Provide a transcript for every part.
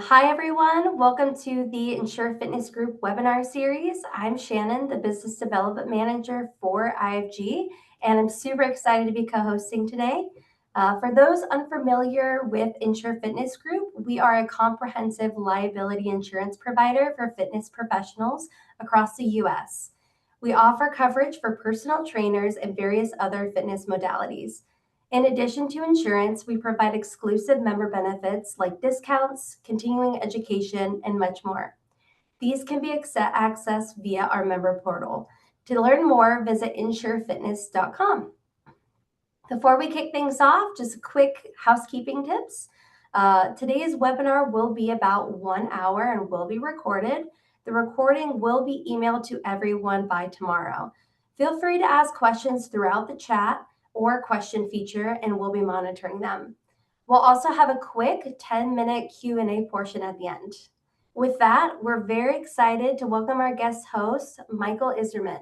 Hi, everyone. Welcome to the Insure Fitness Group webinar series. I'm Shannon, the Business Development Manager for IFG, and I'm super excited to be co-hosting today. For those unfamiliar with Insure Fitness Group, we are a comprehensive liability insurance provider for fitness professionals across the U.S. We offer coverage for personal trainers and various other fitness modalities. In addition to insurance, we provide exclusive member benefits like discounts, continuing education, and much more. These can be accessed via our member portal. To learn more, visit insurefitness.com. Before we kick things off, just quick housekeeping tips. Today's webinar will be about 1 hour and will be recorded. The recording will be emailed to everyone by tomorrow. Feel free to ask questions throughout the chat or question feature, and we'll be monitoring them. We'll also have a quick 10-minute Q&A portion at the end. With that, we're very excited to welcome our guest host, Michael Iserman.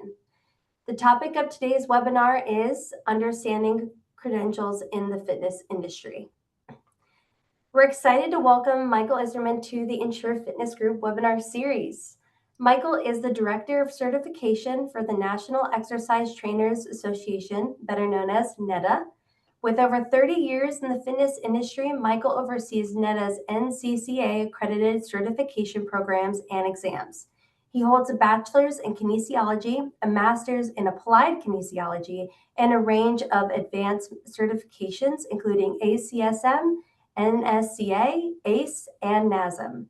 The topic of today's webinar is Understanding Credentials in the Fitness Industry. We're excited to welcome Michael Iserman to the Insure Fitness Group webinar series. Michael is the Director of Certification for the National Exercise Trainers Association, better known as NETA. With over 30 years in the fitness industry, Michael oversees NETA's NCCA accredited certification programs and exams. He holds a bachelor's in kinesiology, a master's in applied kinesiology, and a range of advanced certifications, including ACSM, NCCA, ACE, and NASM.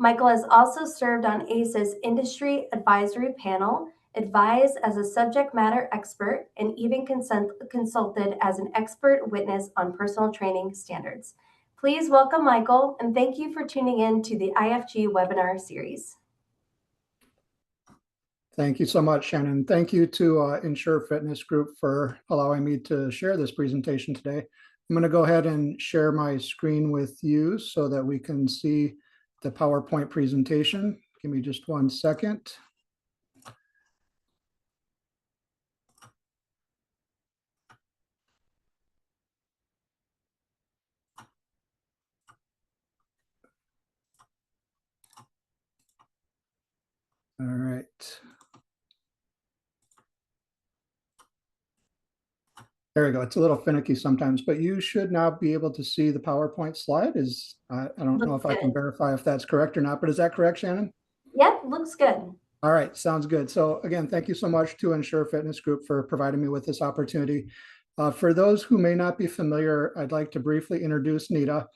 Michael has also served on ACE's industry advisory panel, advised as a subject matter expert, and even consulted as an expert witness on personal training standards. Please welcome Michael, and thank you for tuning in to the IFG webinar series. Thank you so much, Shannon. Thank you to Insure Fitness Group for allowing me to share this presentation today. I'm going to go ahead and share my screen with you so that we can see the PowerPoint presentation. Give me just 1 second. All right. There we go. It's a little finicky sometimes, but you should now be able to see the PowerPoint slide. I don't know if I can verify if that's correct or not, but is that correct, Shannon? Yep, looks good. All right, sounds good. So again, thank you so much to Insure Fitness Group for providing me with this opportunity. For those who may not be familiar, I'd like to briefly introduce NETA.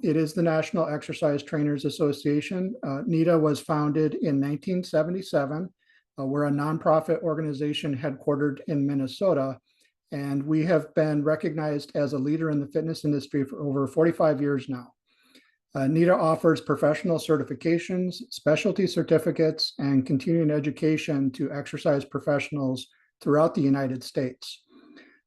It is the National Exercise Trainers Association. NETA was founded in 1977. We're a nonprofit organization headquartered in Minnesota, and we have been recognized as a leader in the fitness industry for over 45 years now. NETA offers professional certifications, specialty certificates, and continuing education to exercise professionals throughout the United States.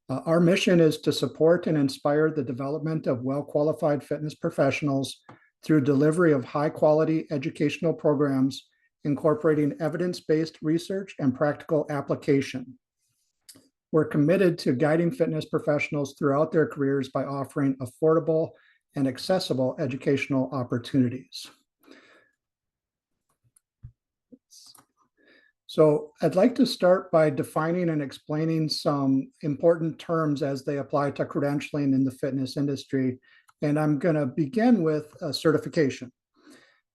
Our mission is to support and inspire the development of well-qualified fitness professionals through delivery of high-quality educational programs incorporating evidence-based research and practical application. We're committed to guiding fitness professionals throughout their careers by offering affordable and accessible educational opportunities. So I'd like to start by defining and explaining some important terms as they apply to credentialing in the fitness industry. And I'm going to begin with certification,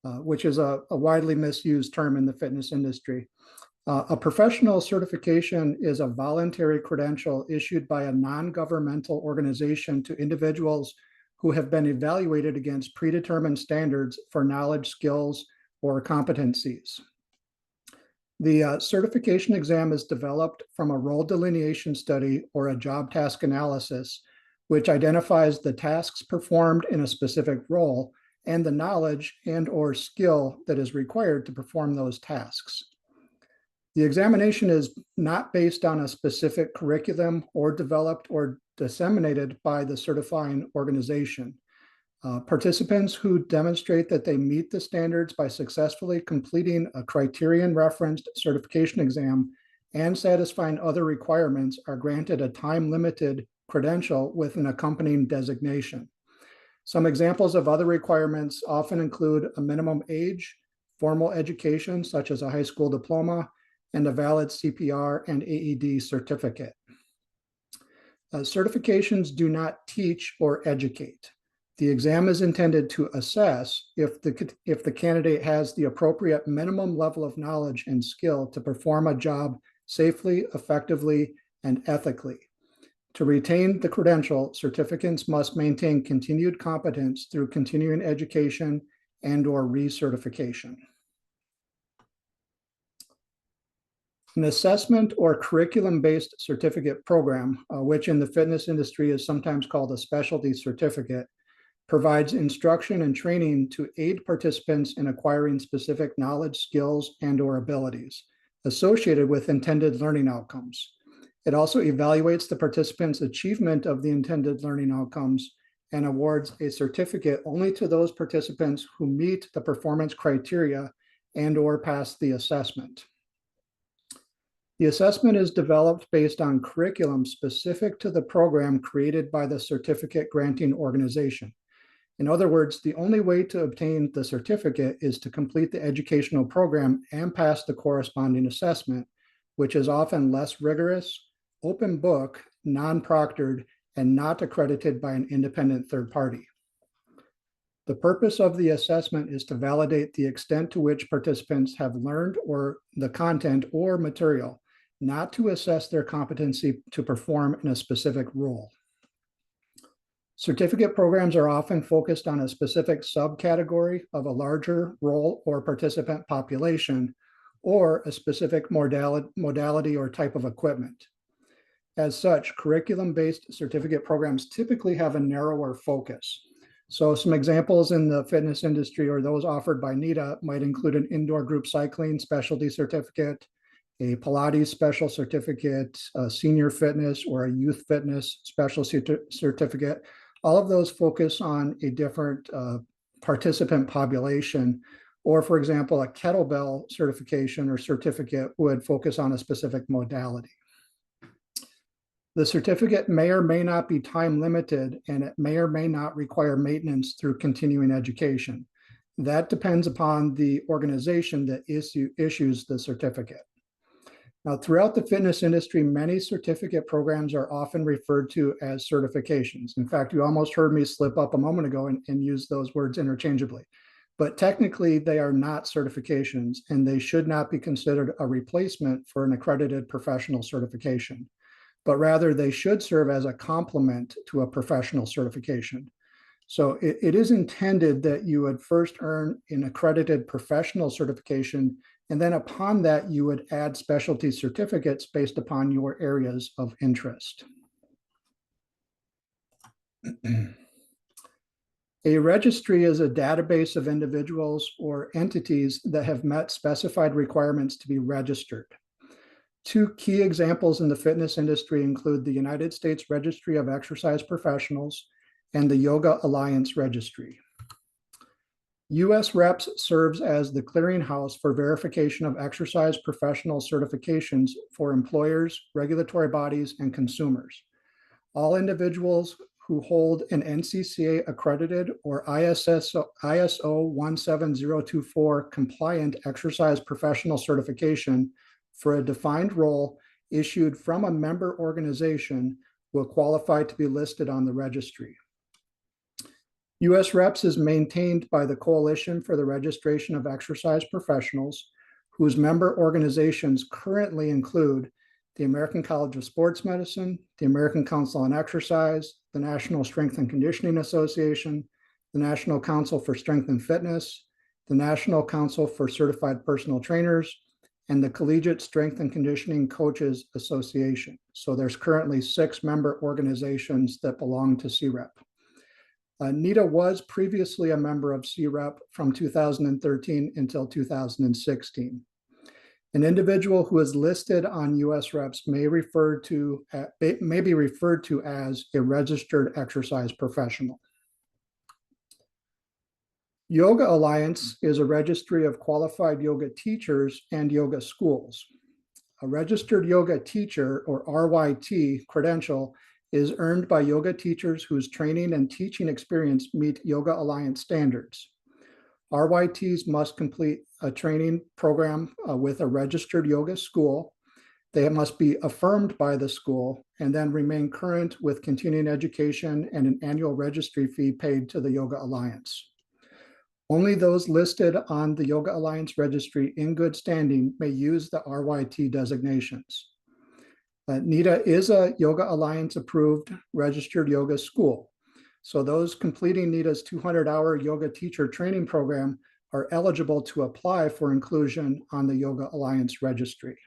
which is a widely misused term in the fitness industry. A professional certification is a voluntary credential issued by a non-governmental organization to individuals who have been evaluated against predetermined standards for knowledge, skills, or competencies. The certification exam is developed from a role delineation study or a job task analysis, which identifies the tasks performed in a specific role and the knowledge and/or skill that is required to perform those tasks. The examination is not based on a specific curriculum or developed or disseminated by the certifying organization. Participants who demonstrate that they meet the standards by successfully completing a criterion-referenced certification exam and satisfying other requirements are granted a time-limited credential with an accompanying designation. Some examples of other requirements often include a minimum age, formal education, such as a high school diploma, and a valid CPR and AED certificate. Certifications do not teach or educate. The exam is intended to assess if the candidate has the appropriate minimum level of knowledge and skill to perform a job safely, effectively, and ethically. To retain the credential, certificants must maintain continued competence through continuing education and/or recertification. An assessment or curriculum-based certificate program, which in the fitness industry is sometimes called a specialty certificate, provides instruction and training to aid participants in acquiring specific knowledge, skills, and/or abilities associated with intended learning outcomes. It also evaluates the participants' achievement of the intended learning outcomes and awards a certificate only to those participants who meet the performance criteria and/or pass the assessment. The assessment is developed based on curriculum specific to the program created by the certificate granting organization. In other words, the only way to obtain the certificate is to complete the educational program and pass the corresponding assessment, which is often less rigorous, open book, non-proctored, and not accredited by an independent third party. The purpose of the assessment is to validate the extent to which participants have learned or the content or material, not to assess their competency to perform in a specific role. Certificate programs are often focused on a specific subcategory of a larger role or participant population, or a specific modality or type of equipment. As such, curriculum-based certificate programs typically have a narrower focus. So some examples in the fitness industry or those offered by NETA might include an indoor group cycling specialty certificate, a Pilates special certificate, a senior fitness or a youth fitness special certificate. All of those focus on a different participant population. Or for example, a kettlebell certification or certificate would focus on a specific modality. The certificate may or may not be time limited, and it may or may not require maintenance through continuing education. That depends upon the organization that issues the certificate. Now, throughout the fitness industry, many certificate programs are often referred to as certifications. In fact, you almost heard me slip up a moment ago and use those words interchangeably. But technically, they are not certifications, and they should not be considered a replacement for an accredited professional certification. But rather they should serve as a complement to a professional certification. So it is intended that you would first earn an accredited professional certification, and then upon that, you would add specialty certificates based upon your areas of interest. A registry is a database of individuals or entities that have met specified requirements to be registered. Two key examples in the fitness industry include the United States Registry of Exercise Professionals and the Yoga Alliance Registry. US Reps serves as the clearinghouse for verification of exercise professional certifications for employers, regulatory bodies, and consumers. All individuals who hold an NCCA accredited or ISO 17024 compliant exercise professional certification for a defined role issued from a member organization will qualify to be listed on the registry. US Reps is maintained by the Coalition for the Registration of Exercise Professionals, whose member organizations currently include the American College of Sports Medicine, the American Council on Exercise, the National Strength and Conditioning Association, the National Council for Strength and Fitness, the National Council for Certified Personal Trainers, and the Collegiate Strength and Conditioning Coaches Association. So there's currently 6 member organizations that belong to CREP. NETA was previously a member of CREP from 2013 until 2016. An individual who is listed on US Reps may be referred to as a registered exercise professional. Yoga Alliance is a registry of qualified yoga teachers and yoga schools. A registered yoga teacher, or RYT, credential is earned by yoga teachers whose training and teaching experience meet Yoga Alliance standards. RYTs must complete a training program with a registered yoga school. They must be affirmed by the school and then remain current with continuing education and an annual registry fee paid to the Yoga Alliance. Only those listed on the Yoga Alliance registry in good standing may use the RYT designations. NETA is a Yoga Alliance approved registered yoga school. So those completing NETA's 200-hour yoga teacher training program are eligible to apply for inclusion on the Yoga Alliance registry.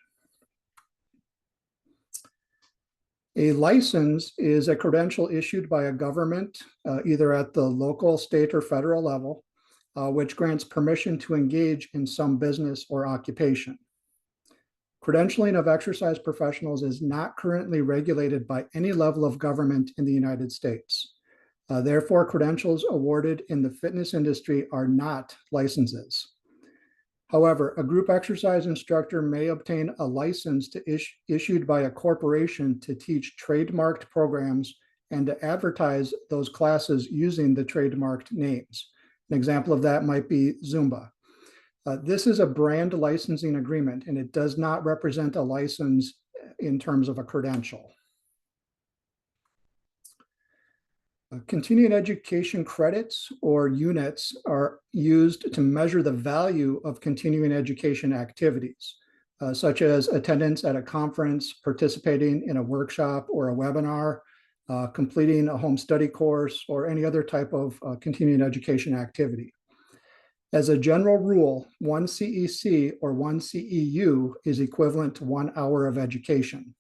A license is a credential issued by a government, either at the local, state, or federal level, which grants permission to engage in some business or occupation. Credentialing of exercise professionals is not currently regulated by any level of government in the United States. Therefore, credentials awarded in the fitness industry are not licenses. However, a group exercise instructor may obtain a license issued by a corporation to teach trademarked programs and to advertise those classes using the trademarked names. An example of that might be Zumba. This is a brand licensing agreement, and it does not represent a license in terms of a credential. Continuing education credits or units are used to measure the value of continuing education activities, such as attendance at a conference, participating in a workshop or a webinar, completing a home study course, or any other type of continuing education activity. As a general rule, one CEC or one CEU is equivalent to 1 hour of education.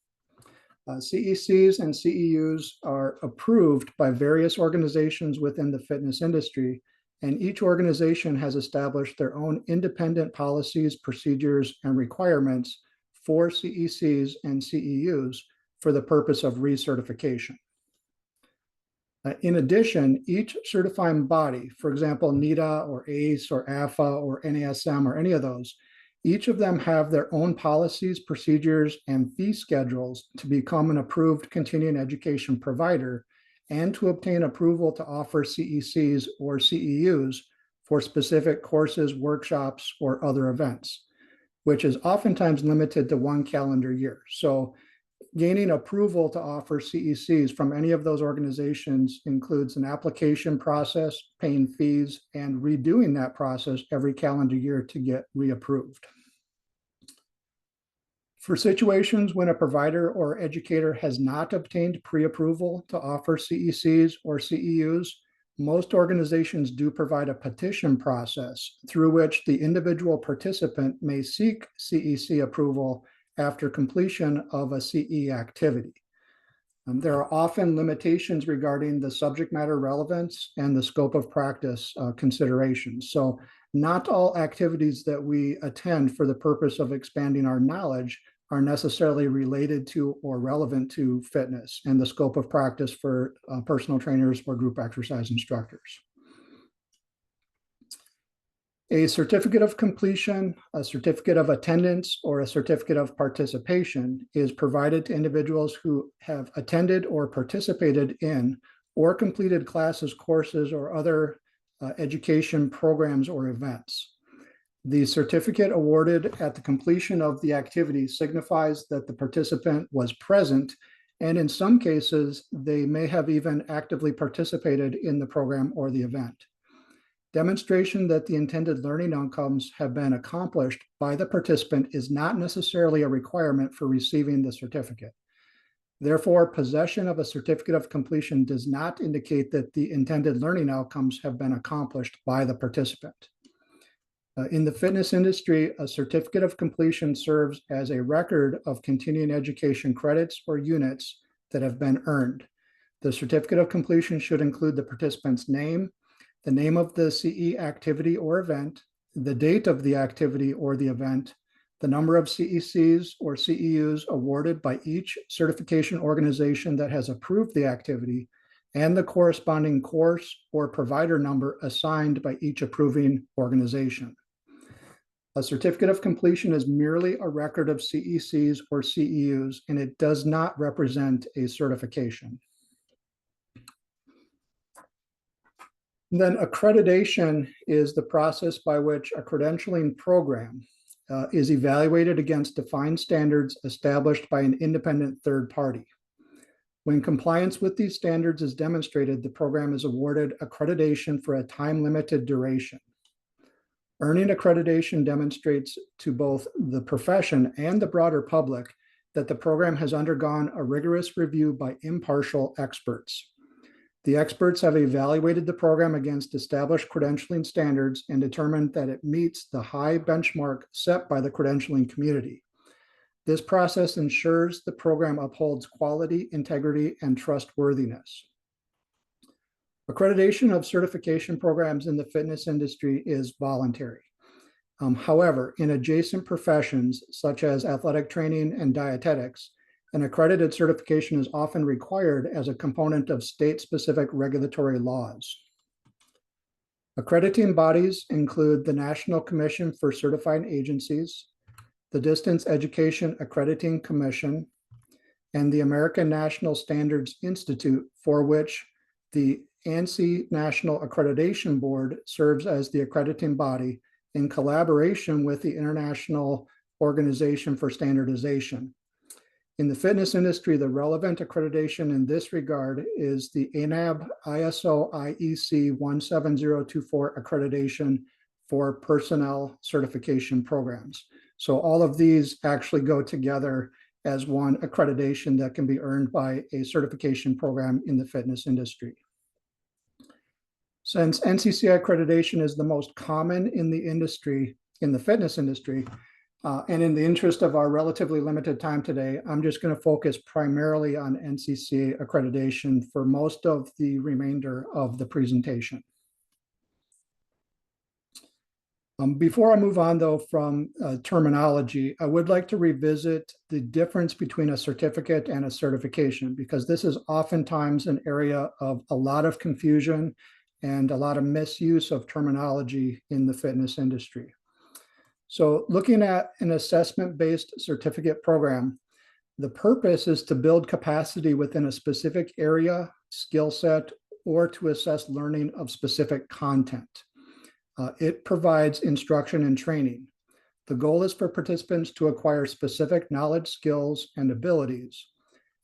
CECs and CEUs are approved by various organizations within the fitness industry, and each organization has established their own independent policies, procedures, and requirements for CECs and CEUs for the purpose of recertification. In addition, each certifying body, for example, NETA or ACE or AFA or NASM or any of those, each of them have their own policies, procedures, and fee schedules to become an approved continuing education provider and to obtain approval to offer CECs or CEUs for specific courses, workshops, or other events, which is oftentimes limited to 1 calendar year. So gaining approval to offer CECs from any of those organizations includes an application process, paying fees, and redoing that process every calendar year to get reapproved. For situations when a provider or educator has not obtained pre-approval to offer CECs or CEUs, most organizations do provide a petition process through which the individual participant may seek CEC approval after completion of a CE activity. There are often limitations regarding the subject matter relevance and the scope of practice considerations. So not all activities that we attend for the purpose of expanding our knowledge are necessarily related to or relevant to fitness and the scope of practice for personal trainers or group exercise instructors. A certificate of completion, a certificate of attendance, or a certificate of participation is provided to individuals who have attended or participated in or completed classes, courses, or other education programs or events. The certificate awarded at the completion of the activity signifies that the participant was present, and in some cases, they may have even actively participated in the program or the event. Demonstration that the intended learning outcomes have been accomplished by the participant is not necessarily a requirement for receiving the certificate. Therefore, possession of a certificate of completion does not indicate that the intended learning outcomes have been accomplished by the participant. In the fitness industry, a certificate of completion serves as a record of continuing education credits or units that have been earned. The certificate of completion should include the participant's name, the name of the CE activity or event, the date of the activity or the event, the number of CECs or CEUs awarded by each certification organization that has approved the activity, and the corresponding course or provider number assigned by each approving organization. A certificate of completion is merely a record of CECs or CEUs, and it does not represent a certification. Then accreditation is the process by which a credentialing program is evaluated against defined standards established by an independent third party. When compliance with these standards is demonstrated, the program is awarded accreditation for a time-limited duration. Earning accreditation demonstrates to both the profession and the broader public that the program has undergone a rigorous review by impartial experts. The experts have evaluated the program against established credentialing standards and determined that it meets the high benchmark set by the credentialing community. This process ensures the program upholds quality, integrity, and trustworthiness. Accreditation of certification programs in the fitness industry is voluntary. However, in adjacent professions such as athletic training and dietetics, an accredited certification is often required as a component of state-specific regulatory laws. Accrediting bodies include the National Commission for Certifying Agencies, the Distance Education Accrediting Commission, and the American National Standards Institute, for which the ANSI National Accreditation Board serves as the accrediting body in collaboration with the International Organization for Standardization. In the fitness industry, the relevant accreditation in this regard is the ANAB ISO IEC 17024 accreditation for personnel certification programs. So all of these actually go together as one accreditation that can be earned by a certification program in the fitness industry. Since NCCA accreditation is the most common in the industry, in the fitness industry, and in the interest of our relatively limited time today, I'm just going to focus primarily on NCCA accreditation for most of the remainder of the presentation. Before I move on, though, from terminology, I would like to revisit the difference between a certificate and a certification, because this is oftentimes an area of a lot of confusion and a lot of misuse of terminology in the fitness industry. So looking at an assessment-based certificate program, the purpose is to build capacity within a specific area, skill set, or to assess learning of specific content. It provides instruction and training. The goal is for participants to acquire specific knowledge, skills, and abilities.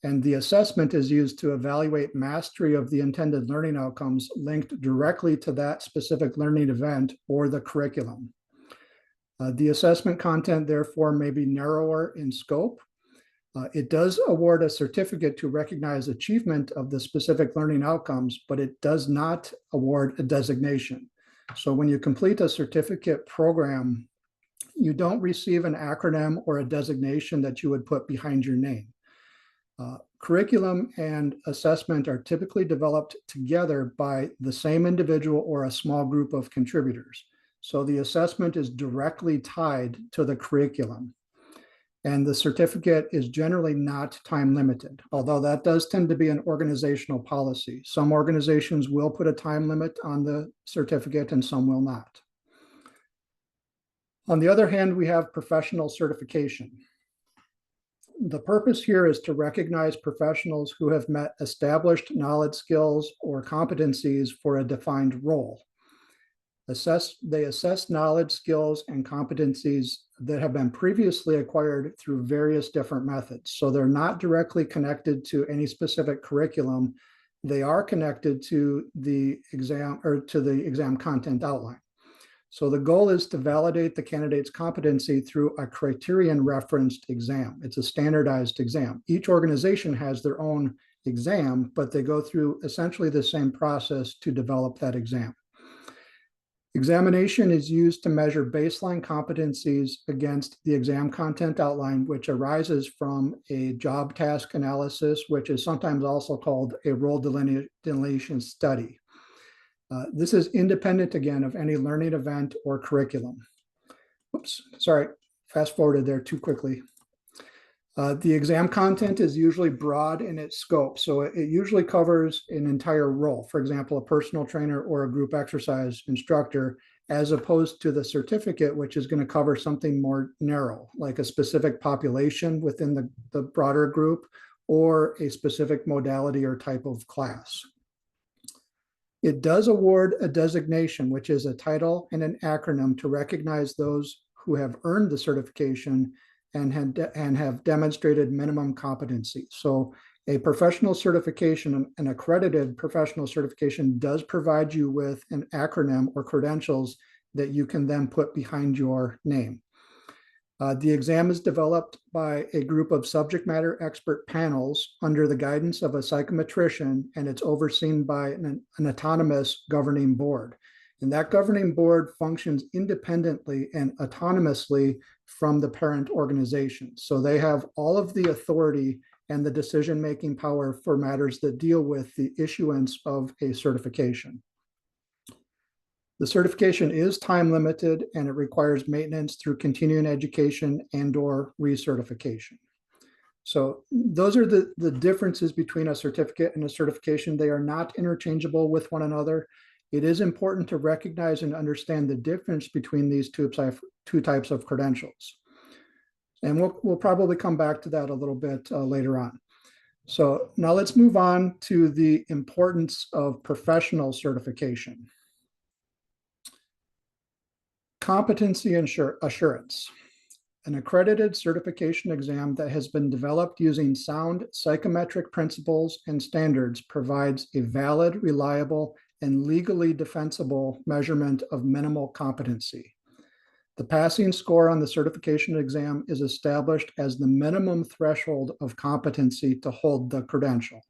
And the assessment is used to evaluate mastery of the intended learning outcomes linked directly to that specific learning event or the curriculum. The assessment content, therefore, may be narrower in scope. It does award a certificate to recognize achievement of the specific learning outcomes, but it does not award a designation. So when you complete a certificate program, you don't receive an acronym or a designation that you would put behind your name. Curriculum and assessment are typically developed together by the same individual or a small group of contributors. So the assessment is directly tied to the curriculum. And the certificate is generally not time limited, although that does tend to be an organizational policy. Some organizations will put a time limit on the certificate and some will not. On the other hand, we have professional certification. The purpose here is to recognize professionals who have met established knowledge, skills, or competencies for a defined role. They assess knowledge, skills, and competencies that have been previously acquired through various different methods. So they're not directly connected to any specific curriculum. They are connected to the exam or to the exam content outline. So the goal is to validate the candidate's competency through a criterion referenced exam. It's a standardized exam. Each organization has their own exam, but they go through essentially the same process to develop that exam. Examination is used to measure baseline competencies against the exam content outline, which arises from a job task analysis, which is sometimes also called a role delineation study. This is independent, again, of any learning event or curriculum. Oops, sorry, fast forwarded there too quickly. The exam content is usually broad in its scope, so it usually covers an entire role, for example, a personal trainer or a group exercise instructor, as opposed to the certificate, which is going to cover something more narrow, like a specific population within the broader group or a specific modality or type of class. It does award a designation, which is a title and an acronym to recognize those who have earned the certification and have demonstrated minimum competency. So a professional certification, an accredited professional certification, does provide you with an acronym or credentials that you can then put behind your name. The exam is developed by a group of subject matter expert panels under the guidance of a psychometrician, and it's overseen by an autonomous governing board. And that governing board functions independently and autonomously from the parent organization. So they have all of the authority and the decision-making power for matters that deal with the issuance of a certification. The certification is time limited and it requires maintenance through continuing education and/or recertification. So those are the differences between a certificate and a certification. They are not interchangeable with one another. It is important to recognize and understand the difference between these two types of credentials. And we'll probably come back to that a little bit later on. So now let's move on to the importance of professional certification. Competency assurance. An accredited certification exam that has been developed using sound psychometric principles and standards provides a valid, reliable, and legally defensible measurement of minimal competency. The passing score on the certification exam is established as the minimum threshold of competency to hold the credential.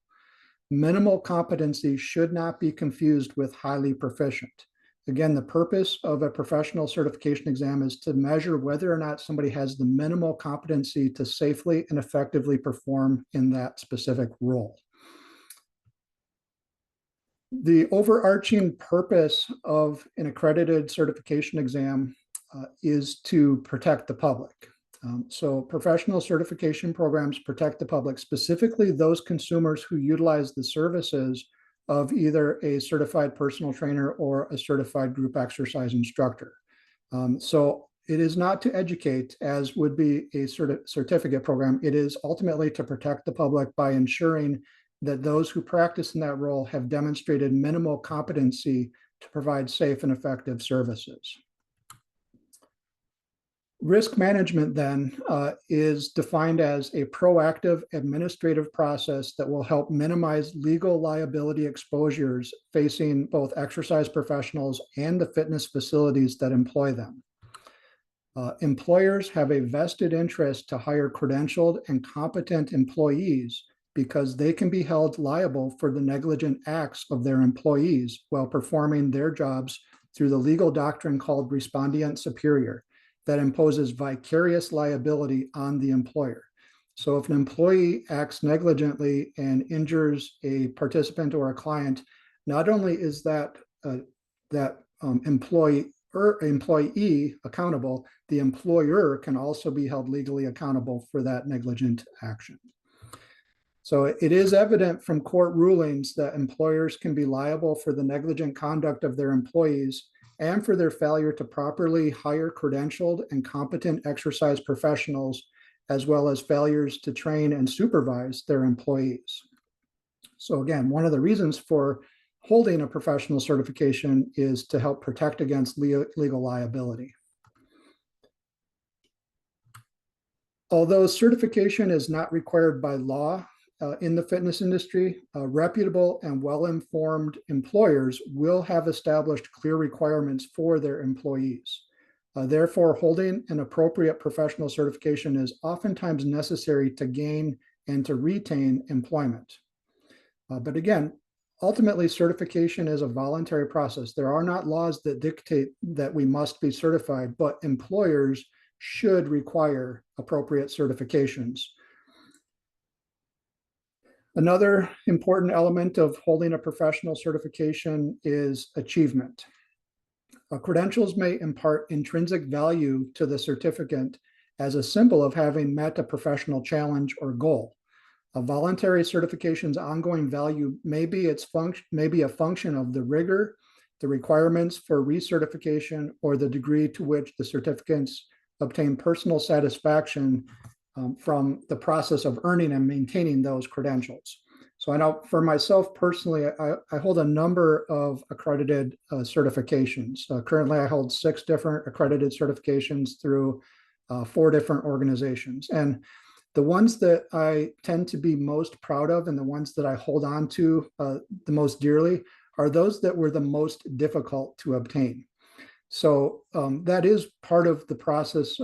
Minimal competency should not be confused with highly proficient. Again, the purpose of a professional certification exam is to measure whether or not somebody has the minimal competency to safely and effectively perform in that specific role. The overarching purpose of an accredited certification exam is to protect the public. So professional certification programs protect the public, specifically those consumers who utilize the services of either a certified personal trainer or a certified group exercise instructor. So it is not to educate, as would be a certificate program. It is ultimately to protect the public by ensuring that those who practice in that role have demonstrated minimal competency to provide safe and effective services. Risk management then is defined as a proactive administrative process that will help minimize legal liability exposures facing both exercise professionals and the fitness facilities that employ them. Employers have a vested interest to hire credentialed and competent employees because they can be held liable for the negligent acts of their employees while performing their jobs through the legal doctrine called respondeat superior, that imposes vicarious liability on the employer. So if an employee acts negligently and injures a participant or a client, not only is that employee accountable, the employer can also be held legally accountable for that negligent action. So it is evident from court rulings that employers can be liable for the negligent conduct of their employees and for their failure to properly hire credentialed and competent exercise professionals, as well as failures to train and supervise their employees. So again, one of the reasons for holding a professional certification is to help protect against legal liability. Although certification is not required by law, in the fitness industry, reputable and well-informed employers will have established clear requirements for their employees. Therefore, holding an appropriate professional certification is oftentimes necessary to gain and to retain employment. But again, ultimately, certification is a voluntary process. There are not laws that dictate that we must be certified, but employers should require appropriate certifications. Another important element of holding a professional certification is achievement. Credentials may impart intrinsic value to the certificant as a symbol of having met a professional challenge or goal. A voluntary certification's ongoing value may be a function of the rigor, the requirements for recertification, or the degree to which the certificants obtain personal satisfaction from the process of earning and maintaining those credentials. So I know for myself personally, I hold a number of accredited certifications. Currently, I hold 6 different accredited certifications through 4 different organizations. And the ones that I tend to be most proud of and the ones that I hold on to the most dearly are those that were the most difficult to obtain. So that is part of the process,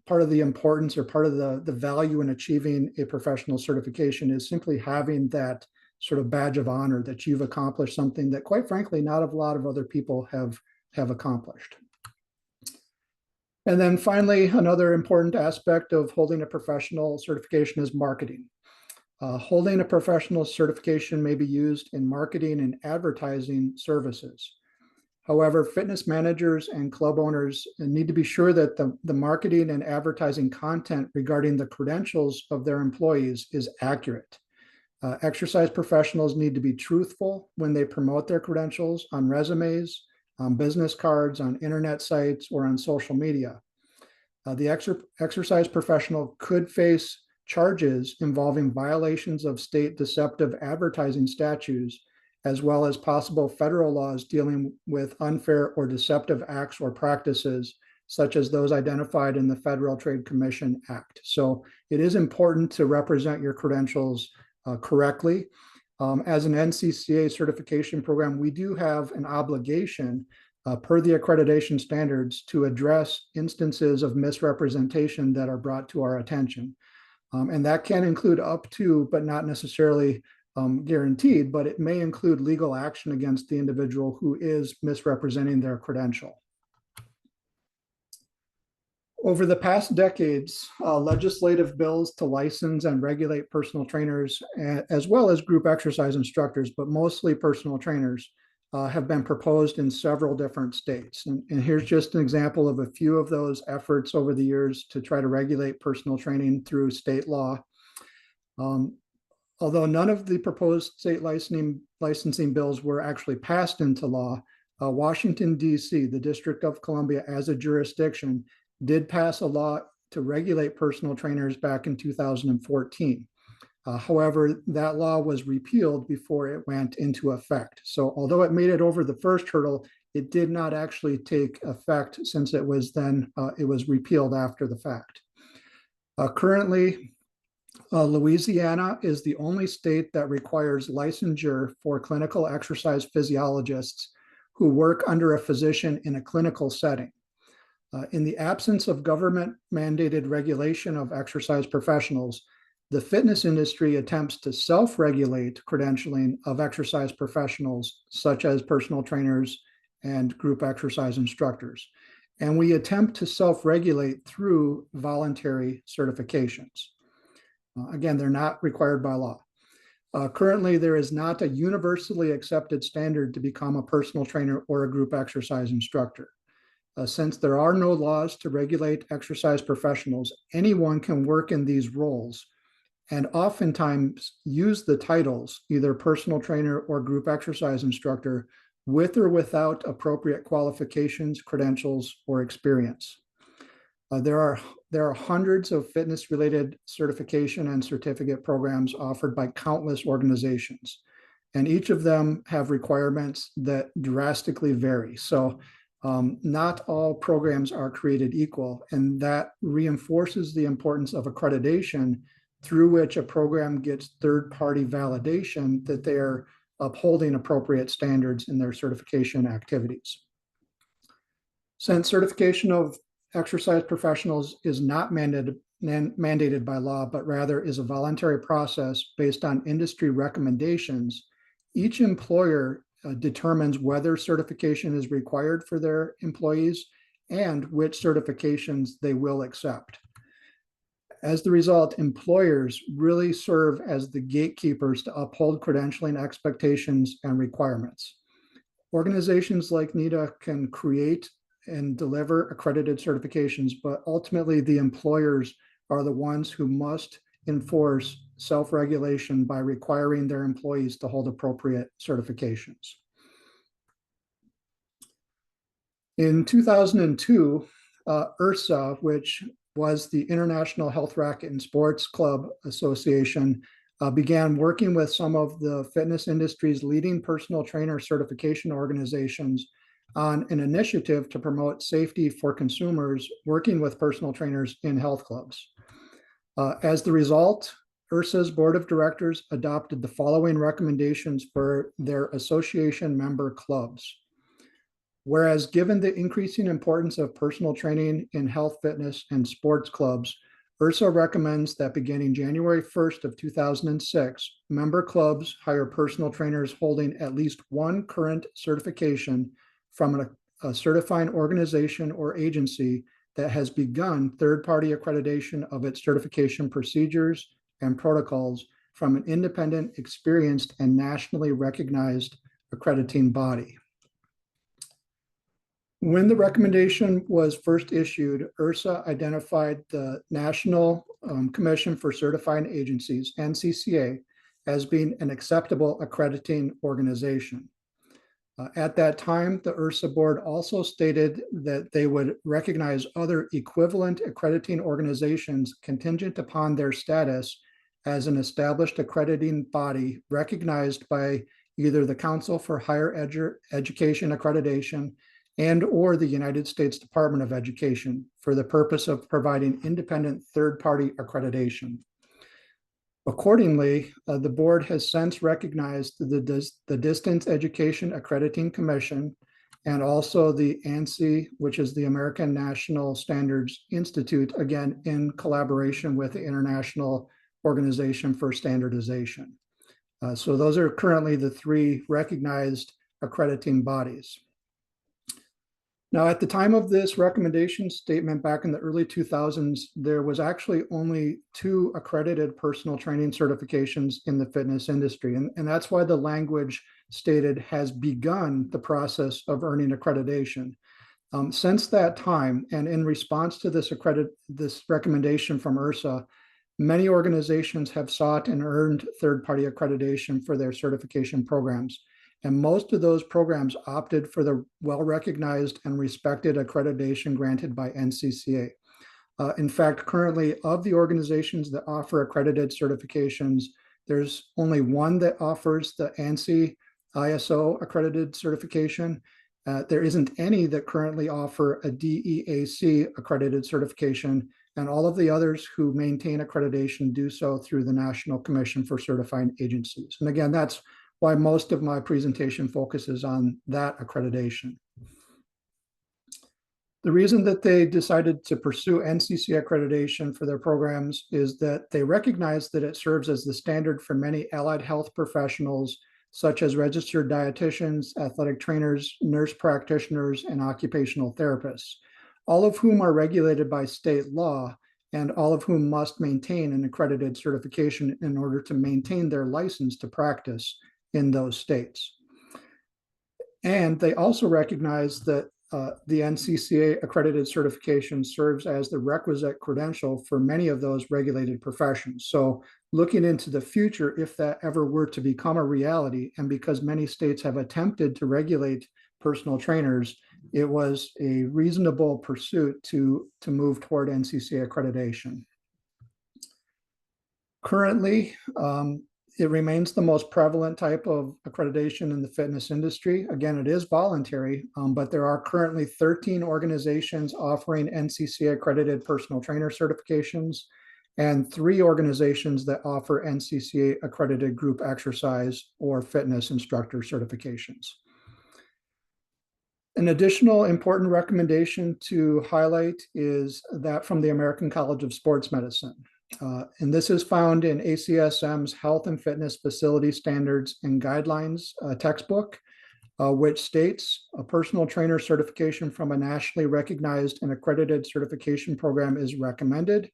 part of the importance or part of the value in achieving a professional certification is simply having that sort of badge of honor that you've accomplished something that, quite frankly, not a lot of other people have accomplished. And then finally, another important aspect of holding a professional certification is marketing. Holding a professional certification may be used in marketing and advertising services. However, fitness managers and club owners need to be sure that the marketing and advertising content regarding the credentials of their employees is accurate. Exercise professionals need to be truthful when they promote their credentials on resumes, on business cards, on internet sites, or on social media. The exercise professional could face charges involving violations of state deceptive advertising statutes, as well as possible federal laws dealing with unfair or deceptive acts or practices, such as those identified in the Federal Trade Commission Act. So it is important to represent your credentials correctly. As an NCCA certification program, we do have an obligation per the accreditation standards to address instances of misrepresentation that are brought to our attention. And that can include up to, but not necessarily guaranteed, but it may include legal action against the individual who is misrepresenting their credential. Over the past decades, legislative bills to license and regulate personal trainers, as well as group exercise instructors, but mostly personal trainers, have been proposed in several different states. And here's just an example of a few of those efforts over the years to try to regulate personal training through state law. Although none of the proposed state licensing bills were actually passed into law, Washington, D.C., the District of Columbia as a jurisdiction, did pass a law to regulate personal trainers back in 2014. However, that law was repealed before it went into effect. So although it made it over the first hurdle, it did not actually take effect since it was repealed after the fact. Currently, Louisiana is the only state that requires licensure for clinical exercise physiologists who work under a physician in a clinical setting. In the absence of government-mandated regulation of exercise professionals, the fitness industry attempts to self-regulate credentialing of exercise professionals, such as personal trainers and group exercise instructors. And we attempt to self-regulate through voluntary certifications. Again, they're not required by law. Currently, there is not a universally accepted standard to become a personal trainer or a group exercise instructor. Since there are no laws to regulate exercise professionals, anyone can work in these roles and oftentimes use the titles, either personal trainer or group exercise instructor, with or without appropriate qualifications, credentials, or experience. There are hundreds of fitness-related certification and certificate programs offered by countless organizations, and each of them have requirements that drastically vary. So not all programs are created equal, and that reinforces the importance of accreditation, through which a program gets third-party validation that they are upholding appropriate standards in their certification activities. Since certification of exercise professionals is not mandated by law, but rather is a voluntary process based on industry recommendations, each employer determines whether certification is required for their employees and which certifications they will accept. As the result, employers really serve as the gatekeepers to uphold credentialing expectations and requirements. Organizations like NETA can create and deliver accredited certifications, but ultimately the employers are the ones who must enforce self-regulation by requiring their employees to hold appropriate certifications. In 2002, IRSA, which was the International Health Racket and Sports Club Association, began working with some of the fitness industry's leading personal trainer certification organizations on an initiative to promote safety for consumers working with personal trainers in health clubs. As the result, IHRSA's board of directors adopted the following recommendations for their association member clubs. Whereas given the increasing importance of personal training in health, fitness, and sports clubs, IHRSA recommends that beginning January 1st of 2006, member clubs hire personal trainers holding at least one current certification from a certifying organization or agency that has begun third-party accreditation of its certification procedures and protocols from an independent, experienced, and nationally recognized accrediting body. When the recommendation was first issued, IHRSA identified the National Commission for Certifying Agencies, NCCA, as being an acceptable accrediting organization. At that time, the IHRSA board also stated that they would recognize other equivalent accrediting organizations contingent upon their status as an established accrediting body recognized by either the Council for Higher Education Accreditation and or the United States Department of Education for the purpose of providing independent third-party accreditation. Accordingly, the board has since recognized the Distance Education Accrediting Commission and also the ANSI, which is the American National Standards Institute, again, in collaboration with the International Organization for Standardization. So those are currently the three recognized accrediting bodies. Now, at the time of this recommendation statement back in the early 2000s, there was actually only 2 accredited personal training certifications in the fitness industry. And that's why the language stated has begun the process of earning accreditation. Since that time, and in response to this recommendation from IHRSA, many organizations have sought and earned third-party accreditation for their certification programs. And most of those programs opted for the well-recognized and respected accreditation granted by NCCA. In fact, currently, of the organizations that offer accredited certifications, there's only one that offers the ANSI ISO accredited certification. There isn't any that currently offer a DEAC accredited certification, and all of the others who maintain accreditation do so through the National Commission for Certifying Agencies. And again, that's why most of my presentation focuses on that accreditation. The reason that they decided to pursue NCCA accreditation for their programs is that they recognize that it serves as the standard for many allied health professionals, such as registered dietitians, athletic trainers, nurse practitioners, and occupational therapists, all of whom are regulated by state law and all of whom must maintain an accredited certification in order to maintain their license to practice in those states. And they also recognize that the NCCA accredited certification serves as the requisite credential for many of those regulated professions. So looking into the future, if that ever were to become a reality, and because many states have attempted to regulate personal trainers, it was a reasonable pursuit to move toward NCCA accreditation. Currently, it remains the most prevalent type of accreditation in the fitness industry. Again, it is voluntary, but there are currently 13 organizations offering NCCA accredited personal trainer certifications and 3 organizations that offer NCCA accredited group exercise or fitness instructor certifications. An additional important recommendation to highlight is that from the American College of Sports Medicine. And this is found in ACSM's Health and Fitness Facility Standards and Guidelines textbook, which states a personal trainer certification from a nationally recognized and accredited certification program is recommended.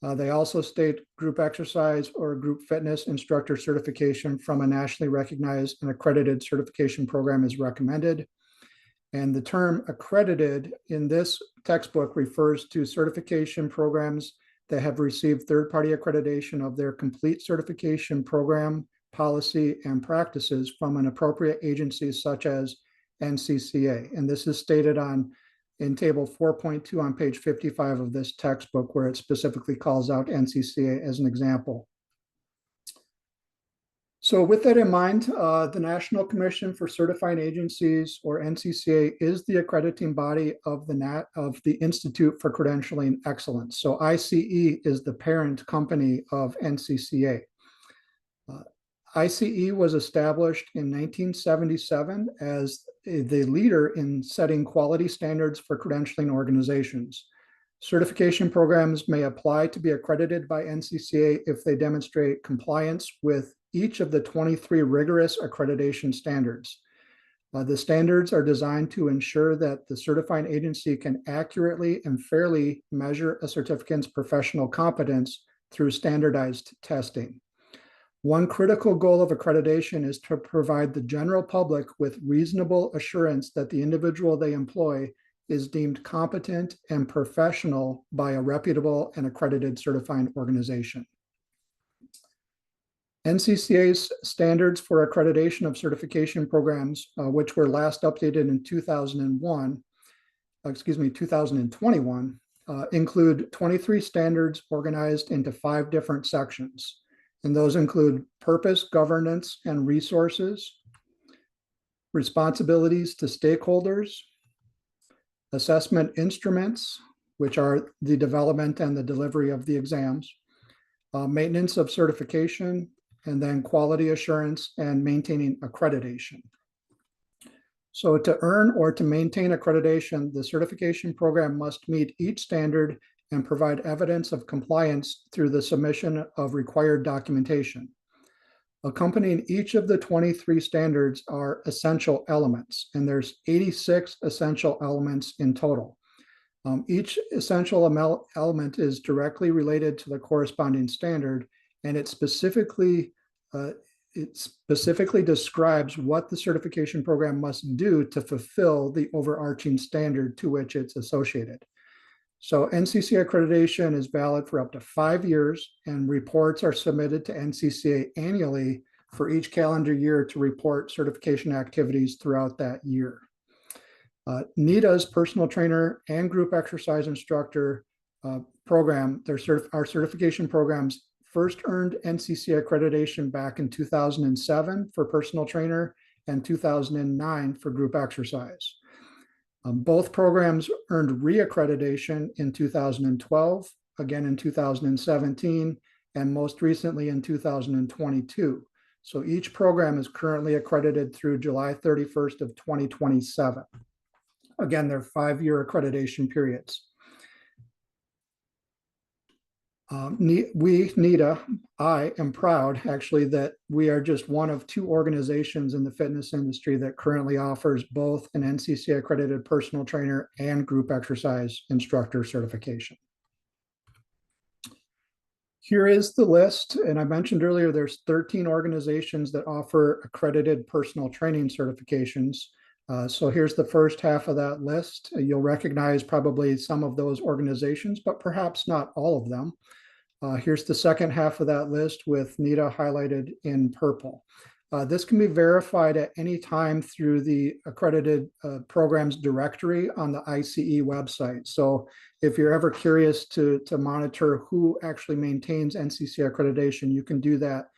They also state group exercise or group fitness instructor certification from a nationally recognized and accredited certification program is recommended. And the term accredited in this textbook refers to certification programs that have received third-party accreditation of their complete certification program, policy, and practices from an appropriate agency such as NCCA. And this is stated in table 4.2 on page 55 of this textbook, where it specifically calls out NCCA as an example. So with that in mind, the National Commission for Certifying Agencies, or NCCA, is the accrediting body of the Institute for Credentialing Excellence. So ICE is the parent company of NCCA. ICE was established in 1977 as the leader in setting quality standards for credentialing organizations. Certification programs may apply to be accredited by NCCA if they demonstrate compliance with each of the 23 rigorous accreditation standards. The standards are designed to ensure that the certifying agency can accurately and fairly measure a certificant's professional competence through standardized testing. One critical goal of accreditation is to provide the general public with reasonable assurance that the individual they employ is deemed competent and professional by a reputable and accredited certifying organization. NCCA's standards for accreditation of certification programs, which were last updated in 2021, include 23 standards organized into 5 different sections. And those include purpose, governance, and resources, responsibilities to stakeholders, assessment instruments, which are the development and the delivery of the exams, maintenance of certification, and then quality assurance and maintaining accreditation. So to earn or to maintain accreditation, the certification program must meet each standard and provide evidence of compliance through the submission of required documentation. Accompanying each of the 23 standards are essential elements, and there's 86 essential elements in total. Each essential element is directly related to the corresponding standard, and it specifically describes what the certification program must do to fulfill the overarching standard to which it's associated. So NCCA accreditation is valid for up to 5 years, and reports are submitted to NCCA annually for each calendar year to report certification activities throughout that year. NETA's personal trainer and group exercise instructor program, our certification programs first earned NCCA accreditation back in 2007 for personal trainer and 2009 for group exercise. Both programs earned reaccreditation in 2012, again in 2017, and most recently in 2022. So each program is currently accredited through July 31st of 2027. Again, they're 5-year accreditation periods. NETA, I am proud actually that we are just one of 2 organizations in the fitness industry that currently offers both an NCCA accredited personal trainer and group exercise instructor certification. Here is the list, and I mentioned earlier there's 13 organizations that offer accredited personal training certifications. So here's the first half of that list. You'll recognize probably some of those organizations, but perhaps not all of them. Here's the second half of that list with NETA highlighted in purple. This can be verified at any time through the accredited programs directory on the ICE website. So if you're ever curious to monitor who actually maintains NCCA accreditation, you can do that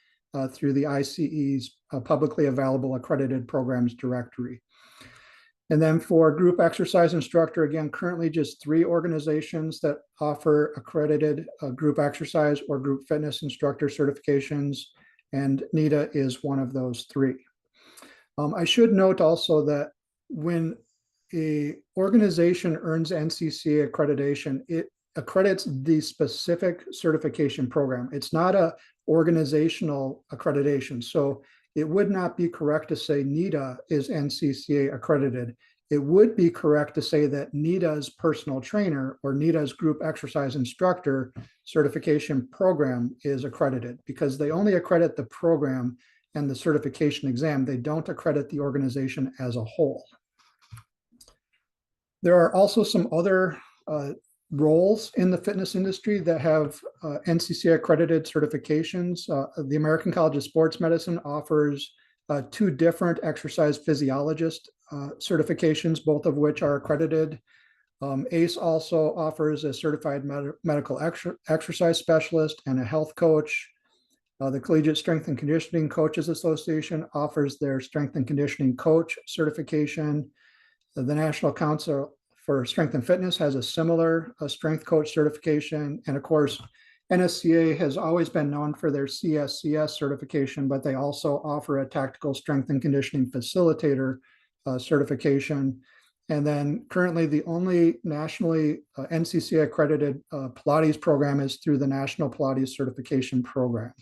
through the ICE's publicly available accredited programs directory. And then for group exercise instructor, again, currently just 3 organizations that offer accredited group exercise or group fitness instructor certifications, and NETA is one of those 3. I should note also that when a organization earns NCCA accreditation, it accredits the specific certification program. It's not a organizational accreditation. So it would not be correct to say NETA is NCCA accredited. It would be correct to say that NETA's personal trainer or NETA's group exercise instructor certification program is accredited, because they only accredit the program and the certification exam. They don't accredit the organization as a whole. There are also some other roles in the fitness industry that have NCCA accredited certifications. The American College of Sports Medicine offers 2 different exercise physiologist certifications, both of which are accredited. ACE also offers a certified medical exercise specialist and a health coach. The Collegiate Strength and Conditioning Coaches Association offers their strength and conditioning coach certification. The National Council for Strength and Fitness has a similar strength coach certification. And of course, NSCA has always been known for their CSCS certification, but they also offer a tactical strength and conditioning facilitator certification. And then currently the only nationally NCCA accredited Pilates program is through the National Pilates Certification Program.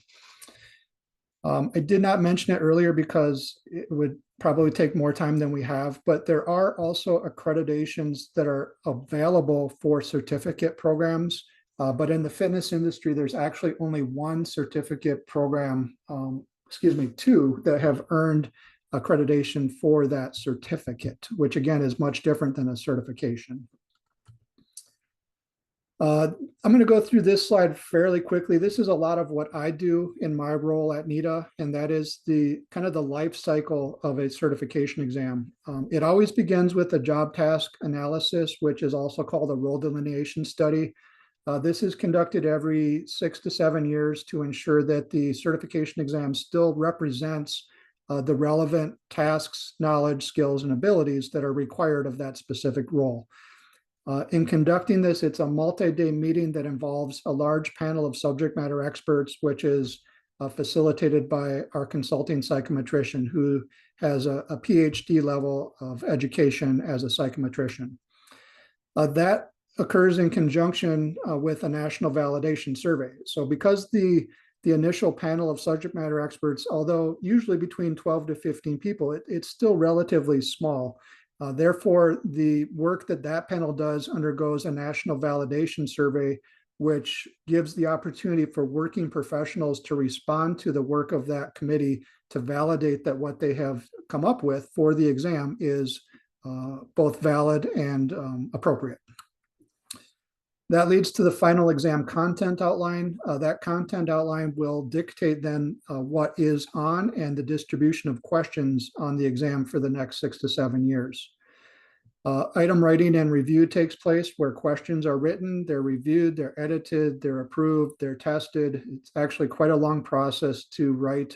I did not mention it earlier because it would probably take more time than we have, but there are also accreditations that are available for certificate programs. But in the fitness industry, there's actually only one certificate program, two that have earned accreditation for that certificate, which again is much different than a certification. I'm going to go through this slide fairly quickly. This is a lot of what I do in my role at NETA, and that is the kind of the life cycle of a certification exam. It always begins with a job task analysis, which is also called a role delineation study. This is conducted every 6 to 7 years to ensure that the certification exam still represents the relevant tasks, knowledge, skills, and abilities that are required of that specific role. In conducting this, it's a multi-day meeting that involves a large panel of subject matter experts, which is facilitated by our consulting psychometrician who has a PhD level of education as a psychometrician. That occurs in conjunction with a national validation survey. So because the initial panel of subject matter experts, although usually between 12 to 15 people, it's still relatively small. Therefore, the work that panel does undergoes a national validation survey, which gives the opportunity for working professionals to respond to the work of that committee to validate that what they have come up with for the exam is both valid and appropriate. That leads to the final exam content outline. That content outline will dictate then what is on and the distribution of questions on the exam for the next 6 to 7 years. Item writing and review takes place where questions are written, they're reviewed, they're edited, they're approved, they're tested. It's actually quite a long process to write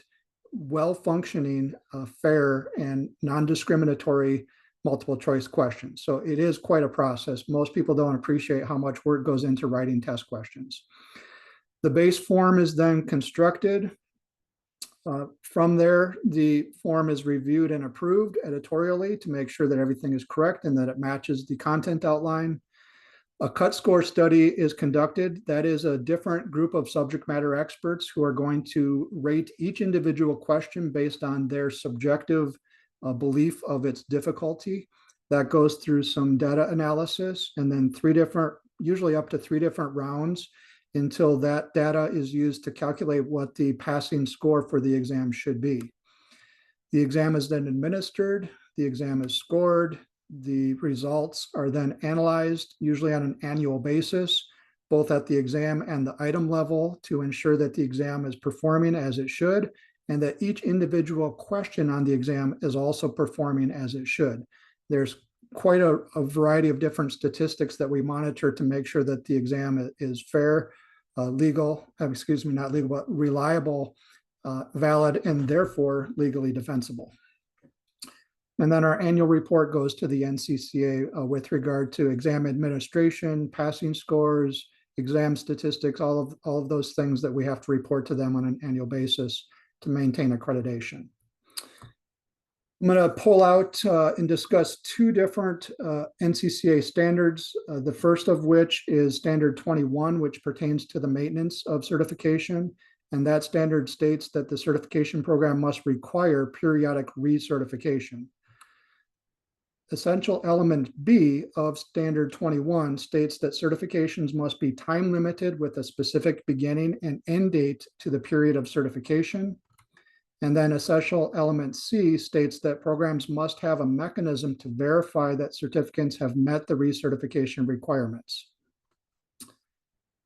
well-functioning, fair, and non-discriminatory multiple choice questions. So it is quite a process. Most people don't appreciate how much work goes into writing test questions. The base form is then constructed. From there, the form is reviewed and approved editorially to make sure that everything is correct and that it matches the content outline. A cut score study is conducted. That is a different group of subject matter experts who are going to rate each individual question based on their subjective belief of its difficulty. That goes through some data analysis and then usually up to three different rounds until that data is used to calculate what the passing score for the exam should be. The exam is then administered, the exam is scored, the results are then analyzed, usually on an annual basis, both at the exam and the item level to ensure that the exam is performing as it should, and that each individual question on the exam is also performing as it should. There's quite a variety of different statistics that we monitor to make sure that the exam is fair, reliable, valid, and therefore legally defensible. And then our annual report goes to the NCCA with regard to exam administration, passing scores, exam statistics, all of those things that we have to report to them on an annual basis to maintain accreditation. I'm going to pull out and discuss two different NCCA standards, the first of which is Standard 21, which pertains to the maintenance of certification. And that standard states that the certification program must require periodic recertification. Essential element B of Standard 21 states that certifications must be time limited with a specific beginning and end date to the period of certification. And then essential element C states that programs must have a mechanism to verify that certificants have met the recertification requirements.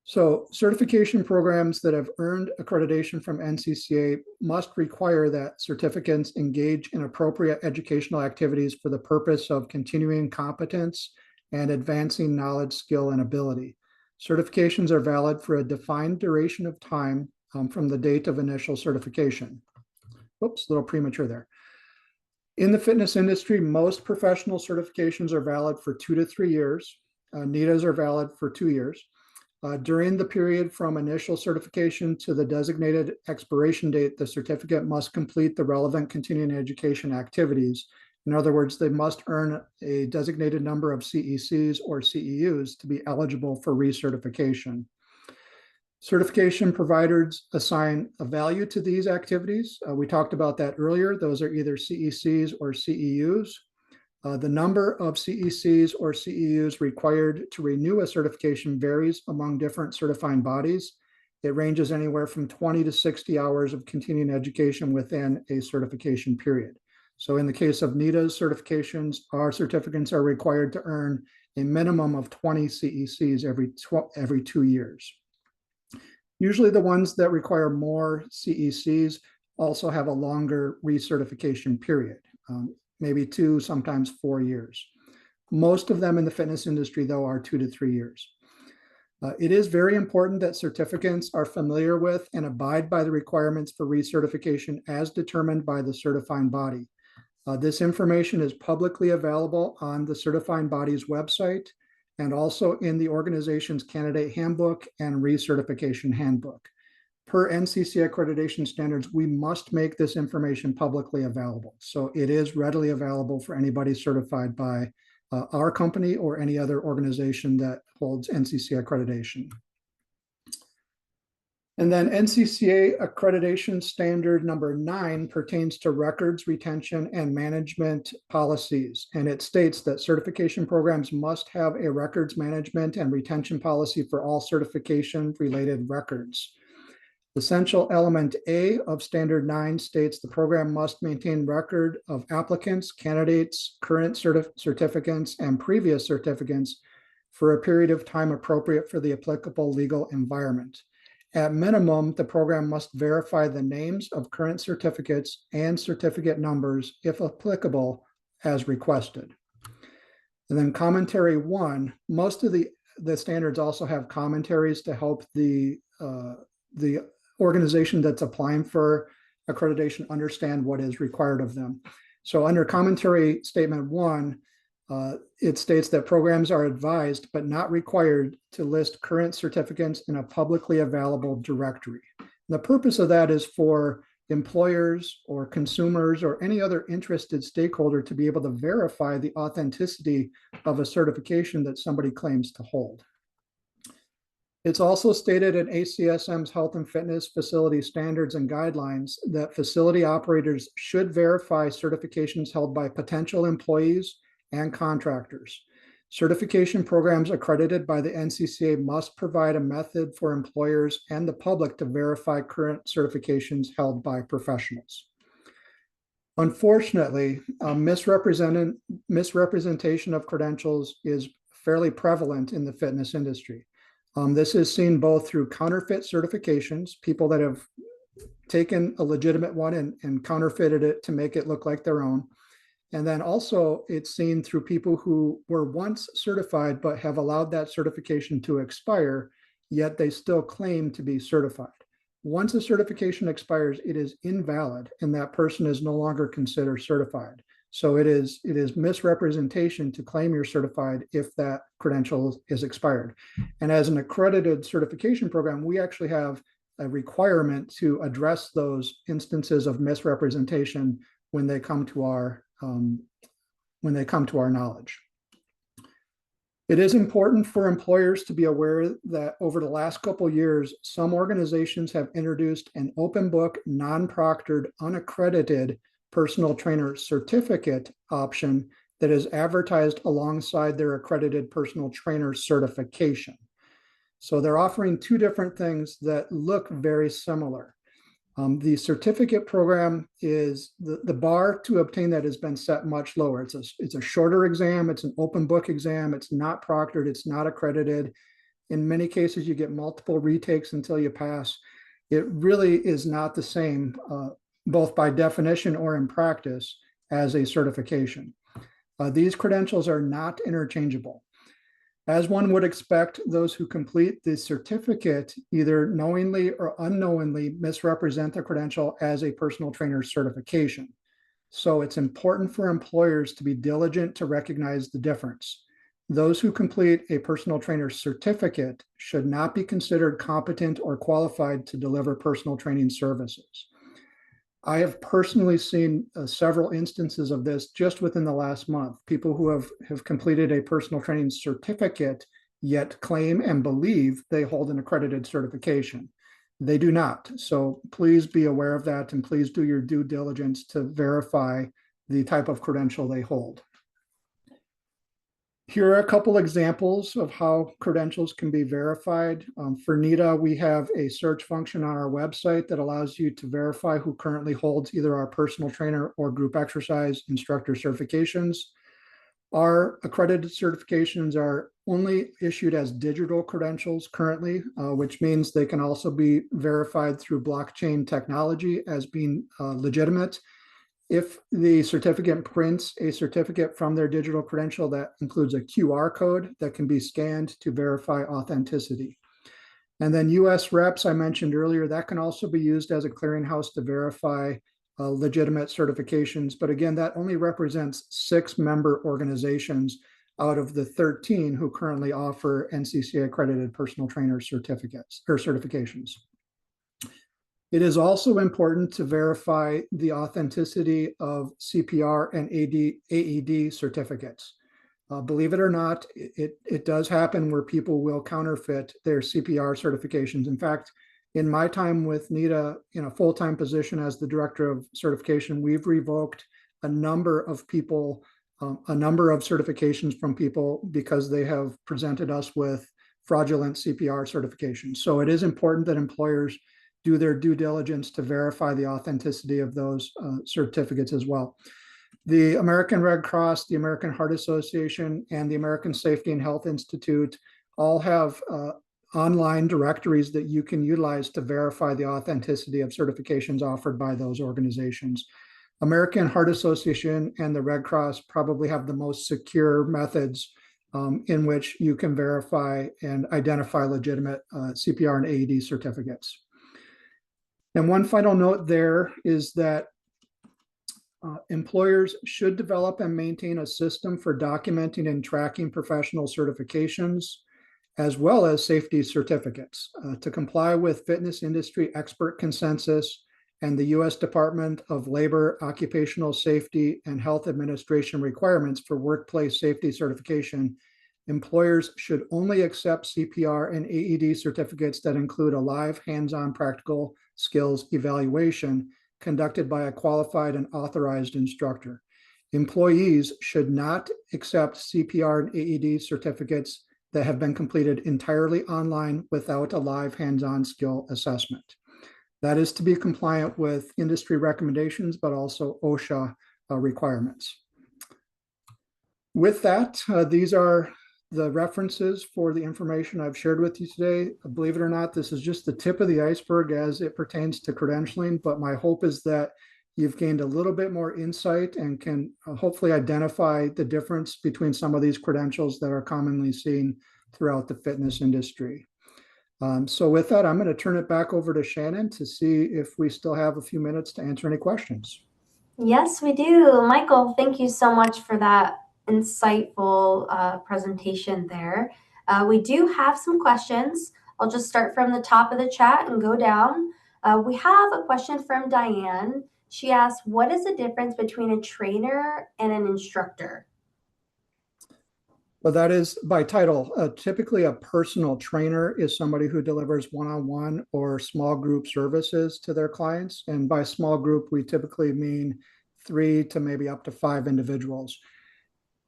So certification programs that have earned accreditation from NCCA must require that certificants engage in appropriate educational activities for the purpose of continuing competence and advancing knowledge, skill, and ability. Certifications are valid for a defined duration of time from the date of initial certification. Oops, a little premature there. In the fitness industry, most professional certifications are valid for 2 to 3 years. NETAs are valid for 2 years. During the period from initial certification to the designated expiration date, the certificate must complete the relevant continuing education activities. In other words, they must earn a designated number of CECs or CEUs to be eligible for recertification. Certification providers assign a value to these activities. We talked about that earlier. Those are either CECs or CEUs. The number of CECs or CEUs required to renew a certification varies among different certifying bodies. It ranges anywhere from 20 to 60 hours of continuing education within a certification period. So in the case of NETA's certifications, our certificates are required to earn a minimum of 20 CECs every 2 years. Usually the ones that require more CECs also have a longer recertification period. Maybe 2, sometimes 4 years. Most of them in the fitness industry, though, are 2 to 3 years. It is very important that certificants are familiar with and abide by the requirements for recertification as determined by the certifying body. This information is publicly available on the certifying body's website and also in the organization's candidate handbook and recertification handbook. Per NCCA accreditation standards, we must make this information publicly available. So it is readily available for anybody certified by our company or any other organization that holds NCCA accreditation. And then NCCA accreditation standard number 9 pertains to records, retention, and management policies. And it states that certification programs must have a records management and retention policy for all certification-related records. Essential element A of standard 9 states the program must maintain record of applicants, candidates, current certificates, and previous certificates for a period of time appropriate for the applicable legal environment. At minimum, the program must verify the names of current certificates and certificate numbers, if applicable, as requested. And then commentary 1, most of the standards also have commentaries to help the organization that's applying for accreditation understand what is required of them. So under commentary statement 1, it states that programs are advised but not required to list current certificates in a publicly available directory. And the purpose of that is for employers or consumers or any other interested stakeholder to be able to verify the authenticity of a certification that somebody claims to hold. It's also stated in ACSM's Health and Fitness Facility Standards and Guidelines that facility operators should verify certifications held by potential employees and contractors. Certification programs accredited by the NCCA must provide a method for employers and the public to verify current certifications held by professionals. Unfortunately, misrepresentation of credentials is fairly prevalent in the fitness industry. This is seen both through counterfeit certifications, people that have taken a legitimate one and counterfeited it to make it look like their own. And then also it's seen through people who were once certified but have allowed that certification to expire, yet they still claim to be certified. Once a certification expires, it is invalid and that person is no longer considered certified. So it is misrepresentation to claim you're certified if that credential is expired. And as an accredited certification program, we actually have a requirement to address those instances of misrepresentation when they come to our knowledge. It is important for employers to be aware that over the last couple of years, some organizations have introduced an open book, non-proctored, unaccredited personal trainer certificate option that is advertised alongside their accredited personal trainer certification. So they're offering 2 different things that look very similar. The certificate program is the bar to obtain that has been set much lower. It's a shorter exam. It's an open book exam. It's not proctored. It's not accredited. In many cases, you get multiple retakes until you pass. It really is not the same, both by definition or in practice, as a certification. These credentials are not interchangeable. As one would expect, those who complete the certificate either knowingly or unknowingly misrepresent the credential as a personal trainer certification. So it's important for employers to be diligent to recognize the difference. Those who complete a personal trainer certificate should not be considered competent or qualified to deliver personal training services. I have personally seen several instances of this just within the last month. People who have completed a personal training certificate yet claim and believe they hold an accredited certification. They do not. So please be aware of that, and please do your due diligence to verify the type of credential they hold. Here are a couple examples of how credentials can be verified. For NETA, we have a search function on our website that allows you to verify who currently holds either our personal trainer or group exercise instructor certifications. Our accredited certifications are only issued as digital credentials currently, which means they can also be verified through blockchain technology as being legitimate. If the certificant prints a certificate from their digital credential, that includes a QR code that can be scanned to verify authenticity. And then US reps, I mentioned earlier, that can also be used as a clearinghouse to verify legitimate certifications. But again, that only represents 6 member organizations out of the 13 who currently offer NCCA accredited personal trainer certificates or certifications. It is also important to verify the authenticity of CPR and AED certificates. Believe it or not, it does happen where people will counterfeit their CPR certifications. In fact, in my time with NETA in a full-time position as the director of certification, we've revoked a number of people, a number of certifications from people because they have presented us with fraudulent CPR certifications. So it is important that employers do their due diligence to verify the authenticity of those certificates as well. The American Red Cross, the American Heart Association, and the American Safety and Health Institute all have online directories that you can utilize to verify the authenticity of certifications offered by those organizations. American Heart Association and the Red Cross probably have the most secure methods in which you can verify and identify legitimate CPR and AED certificates. And one final note there is that employers should develop and maintain a system for documenting and tracking professional certifications, as well as safety certificates to comply with fitness industry expert consensus and the U.S. Department of Labor Occupational Safety and Health Administration requirements for workplace safety certification. Employers should only accept CPR and AED certificates that include a live hands-on practical skills evaluation conducted by a qualified and authorized instructor. Employees should not accept CPR and AED certificates that have been completed entirely online without a live hands-on skill assessment. That is to be compliant with industry recommendations, but also OSHA requirements. With that, these are the references for the information I've shared with you today. Believe it or not, this is just the tip of the iceberg as it pertains to credentialing, but my hope is that you've gained a little bit more insight and can hopefully identify the difference between some of these credentials that are commonly seen throughout the fitness industry. So with that, I'm going to turn it back over to Shannon to see if we still have a few minutes to answer any questions. Yes, we do. Michael, thank you so much for that insightful presentation there. We do have some questions. I'll just start from the top of the chat and go down. We have a question from Diane. She asked, what is the difference between a trainer and an instructor? Well, that is by title. Typically, a personal trainer is somebody who delivers one-on-one or small group services to their clients. And by small group, we typically mean 3 to maybe up to 5 individuals.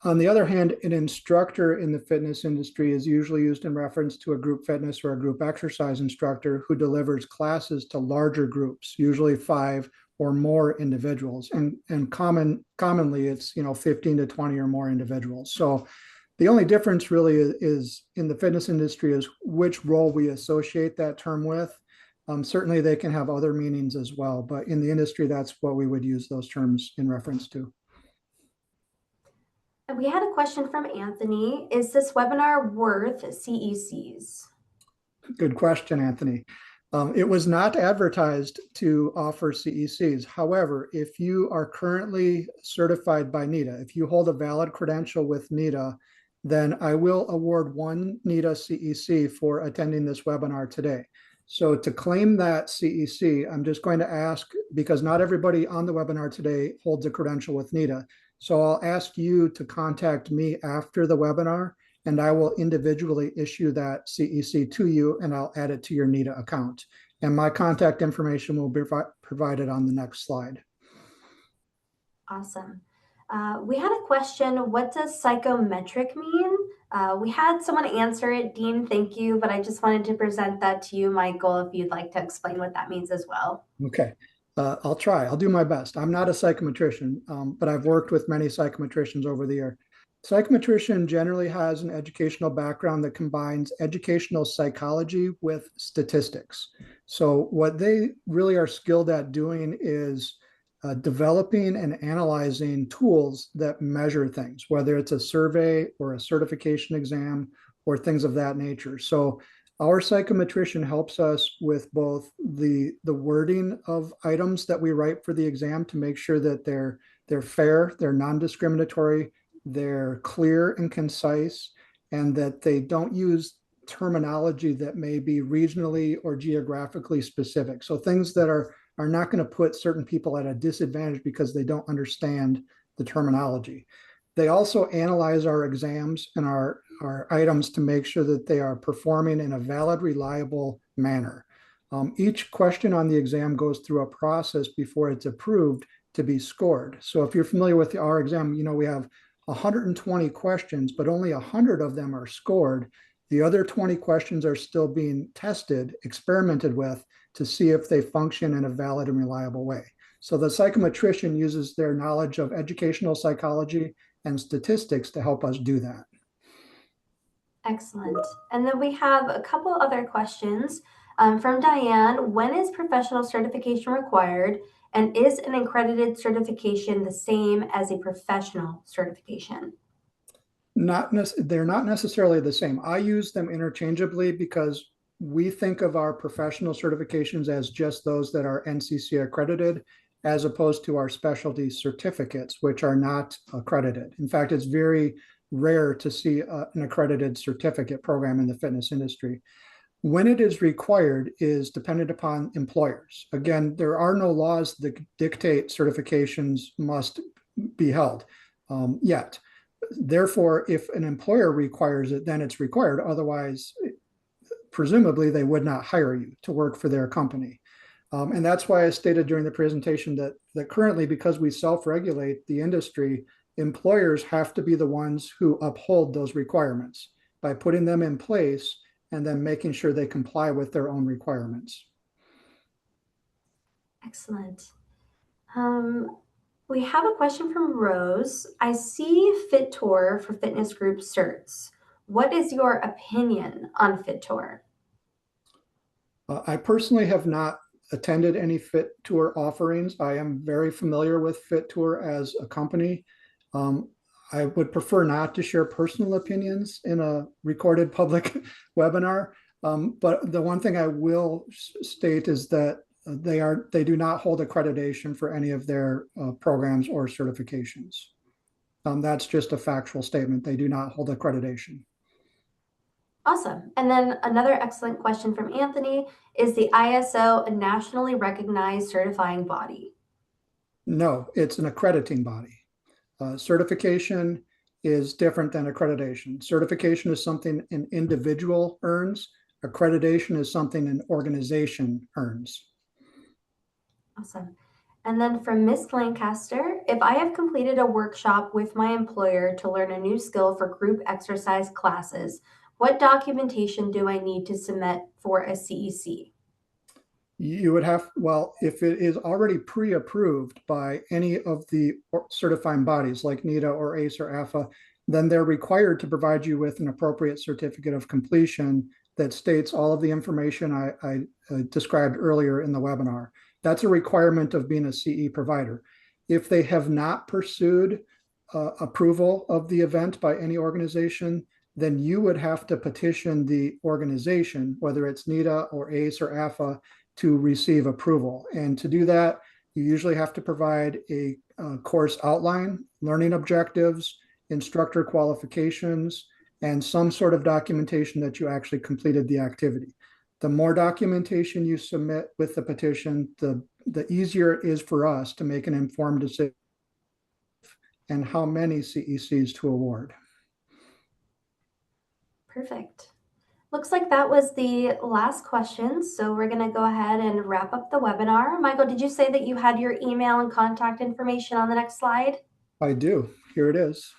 On the other hand, an instructor in the fitness industry is usually used in reference to a group fitness or a group exercise instructor who delivers classes to larger groups, usually 5 or more individuals. And commonly, it's 15 to 20 or more individuals. So the only difference really is in the fitness industry is which role we associate that term with. Certainly, they can have other meanings as well, but in the industry, that's what we would use those terms in reference to. We had a question from Anthony. Is this webinar worth CECs? Good question, Anthony. It was not advertised to offer CECs. However, if you are currently certified by NETA, if you hold a valid credential with NETA, then I will award one NETA CEC for attending this webinar today. So to claim that CEC, I'm just going to ask, because not everybody on the webinar today holds a credential with NETA. So I'll ask you to contact me after the webinar, and I will individually issue that CEC to you, and I'll add it to your NETA account. And my contact information will be provided on the next slide. Awesome. We had a question, what does psychometric mean? We had someone answer it. Dean, thank you, but I just wanted to present that to you, Michael, if you'd like to explain what that means as well. Okay. I'll try. I'll do my best. I'm not a psychometrician, but I've worked with many psychometricians over the year. Psychometrician generally has an educational background that combines educational psychology with statistics. So what they really are skilled at doing is developing and analyzing tools that measure things, whether it's a survey or a certification exam or things of that nature. So our psychometrician helps us with both the wording of items that we write for the exam to make sure that they're fair, they're non-discriminatory, they're clear and concise, and that they don't use terminology that may be regionally or geographically specific. So things that are not going to put certain people at a disadvantage because they don't understand the terminology. They also analyze our exams and our items to make sure that they are performing in a valid, reliable manner. Each question on the exam goes through a process before it's approved to be scored. So if you're familiar with our exam, you know we have 120 questions, but only 100 of them are scored. The other 20 questions are still being tested, experimented with to see if they function in a valid and reliable way. So the psychometrician uses their knowledge of educational psychology and statistics to help us do that. Excellent. And then we have a couple other questions from Diane. When is professional certification required? And is an accredited certification the same as a professional certification? They're not necessarily the same. I use them interchangeably because we think of our professional certifications as just those that are NCCA accredited, as opposed to our specialty certificates, which are not accredited. In fact, it's very rare to see an accredited certificate program in the fitness industry. When it is required is dependent upon employers. Again, there are no laws that dictate certifications must be held yet. Therefore, if an employer requires it, then it's required. Otherwise, presumably, they would not hire you to work for their company. And that's why I stated during the presentation that currently, because we self-regulate the industry, employers have to be the ones who uphold those requirements by putting them in place and then making sure they comply with their own requirements. Excellent. We have a question from Rose. I see Fit Tour for fitness group certs. What is your opinion on Fit Tour? I personally have not attended any Fit Tour offerings. I am very familiar with Fit Tour as a company. I would prefer not to share personal opinions in a recorded public webinar. But the one thing I will state is that they do not hold accreditation for any of their programs or certifications. That's just a factual statement. They do not hold accreditation. Awesome. And then another excellent question from Anthony, is the ISO a nationally recognized certifying body? No, it's an accrediting body. Certification is different than accreditation. Certification is something an individual earns. Accreditation is something an organization earns. Awesome. And then from Miss Lancaster, if I have completed a workshop with my employer to learn a new skill for group exercise classes, what documentation do I need to submit for a CEC? You would have, well, if it is already pre-approved by any of the certifying bodies like NETA or ACE or AFA, then they're required to provide you with an appropriate certificate of completion that states all of the information I described earlier in the webinar. That's a requirement of being a CE provider. If they have not pursued approval of the event by any organization, then you would have to petition the organization, whether it's NETA or ACE or AFA, to receive approval. And to do that, you usually have to provide a course outline, learning objectives, instructor qualifications, and some sort of documentation that you actually completed the activity. The more documentation you submit with the petition, the easier it is for us to make an informed decision and how many CECs to award. Perfect. Looks like that was the last question, so we're going to go ahead and wrap up the webinar. Michael, did you say that you had your email and contact information on the next slide? I do. Here it is.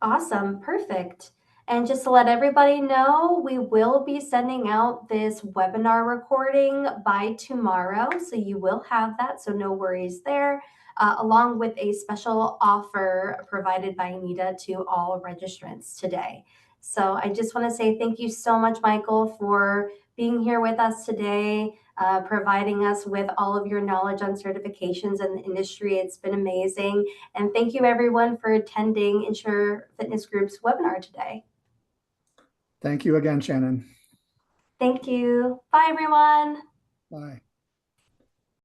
Awesome, perfect. And just to let everybody know, we will be sending out this webinar recording by tomorrow, so you will have that, so no worries there, along with a special offer provided by NETA to all registrants today. So I just want to say thank you so much, Michael, for being here with us today, providing us with all of your knowledge on certifications in the industry. It's been amazing. And thank you everyone for attending Insure Fitness Group's webinar today. Thank you again, Shannon. Thank you. Bye, everyone. Bye.